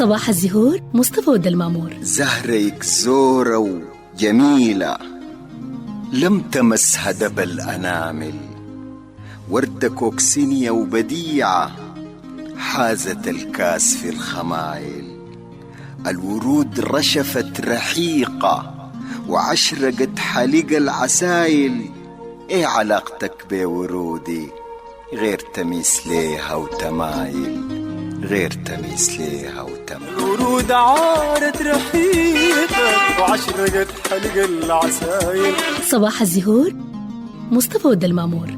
صباح الزهور مصطفى ودالمامور. زهرك زورة وجميلة لم تمسها دب الأنامل، وردة كوكسينية وبديعة حازت الكاس في الخمايل، الورود رشفت رحيقة وعشرقت حليق العسايل. ايه علاقتك بورودي غير تميس ليها وتمايل، غير تميس ليها وتمايل. الورود عارت رحيقة وعشرقت حلق العسايل. صباح الزهور مصطفى ودالمامور.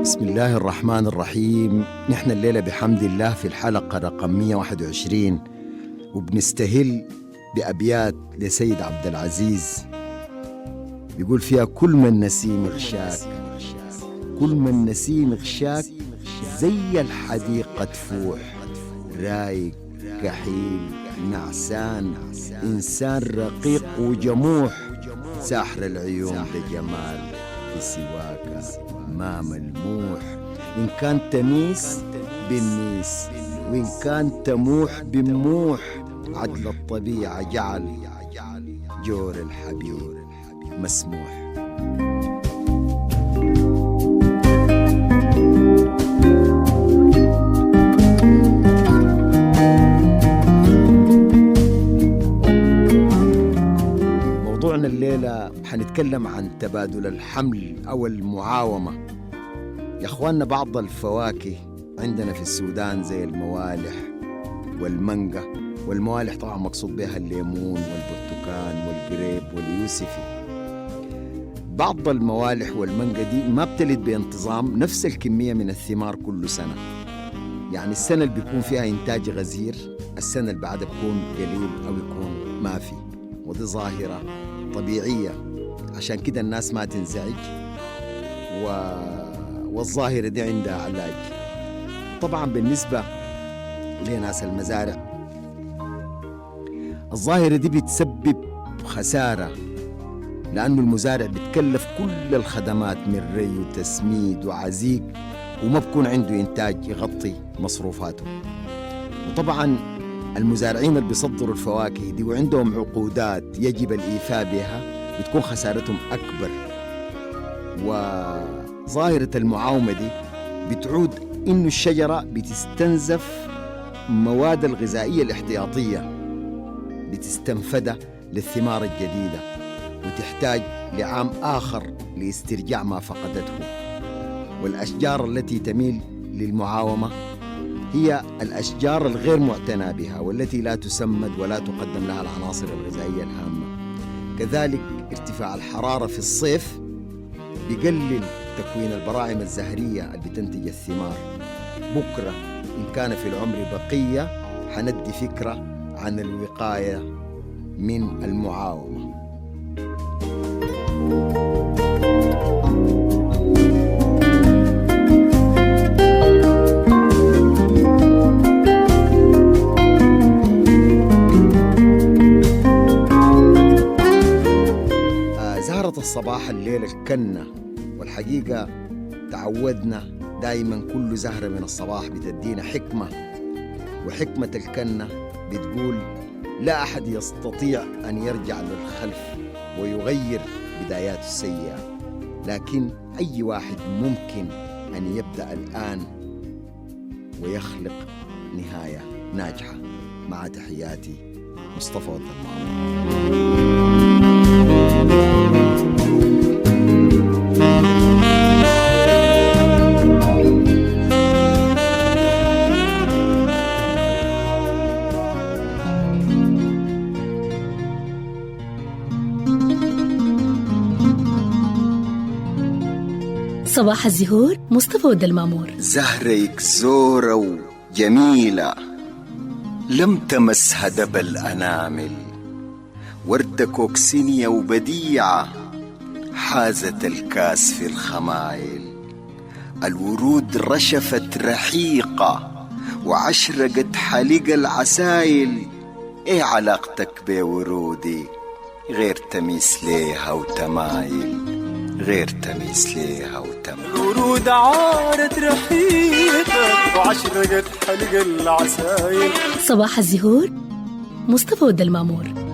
بسم الله الرحمن الرحيم. نحن الليلة بحمد الله في الحلقة رقم 121، وبنستهل بأبيات لسيد عبد العزيز بيقول فيها: كل من نسيم غشاك، كل من نسيم غشاك زي الحديقة تفوح، رايق كحيل نعسان إنسان رقيق وجموح، ساحر العيون بجمال في سواك ما ملموح. إن كان تميس بالنيس وإن كان تموح بموح، عدل الطبيعة جعل جور الحبيب مسموح. موضوعنا الليلة حنتكلم عن تبادل الحمل أو المعاومة. يا أخواننا، بعض الفواكه عندنا في السودان زي الموالح والمانجا، والموالح طبعا مقصود بها الليمون والبرتقال والقريب واليوسفي. بعض الموالح والمانجا دي ما بتلد بانتظام نفس الكمية من الثمار كل سنة، يعني السنة اللي بيكون فيها إنتاج غزير السنة اللي بعدها بيكون قليل أو يكون ما في، ودي ظاهرة طبيعية عشان كده الناس ما تنزعج، والظاهرة دي عندها علاج. طبعا بالنسبة لناس المزارع الظاهرة دي بتسبب خسارة، لأنه المزارع بتكلف كل الخدمات من ري وتسميد وعزيق، وما بكون عنده إنتاج يغطي مصروفاته. وطبعا المزارعين اللي بيصدروا الفواكه دي وعندهم عقودات يجب الإيفاء بها بتكون خسارتهم أكبر. وظاهرة المعاومة دي بتعود إنه الشجرة بتستنزف مواد الغذائية الاحتياطية، بتستنفدها للثمار الجديدة، وتحتاج لعام آخر لاسترجاع ما فقدته. والأشجار التي تميل للمعاومة هي الأشجار الغير معتنى بها، والتي لا تسمد ولا تقدم لها العناصر الغذائية الهامة. كذلك ارتفاع الحرارة في الصيف بيقلل تكوين البراعم الزهرية اللي بتنتج الثمار. بكرة إن كان في العمر بقية حندي فكرة عن الوقاية من المعاومة. زهرة الصباح الليلة الكنة، والحقيقة تعودنا دايما كل زهرة من الصباح بتدينا حكمة، وحكمة الكنة بتقول: لا أحد يستطيع أن يرجع للخلف ويغير بداياته السيئة، لكن أي واحد ممكن أن يبدأ الآن ويخلق نهاية ناجحة. مع تحياتي مصطفى ودالمامور. صباح الزهور مصطفى ودالمامور. زهرك زورة وجميلة لم تمسها دب الأنامل، وردة كوكسينية وبديعة حازت الكاس في الخمايل، الورود رشفت رحيقة وعشرقت حليق العسايل. ايه علاقتك بورودي غير تميس ليها وتمايل، غير تميس ليها وتمايل. الورود عارت رحيقة وعشرقت حلق العسايل. صباح الزهور مصطفى ود المامور.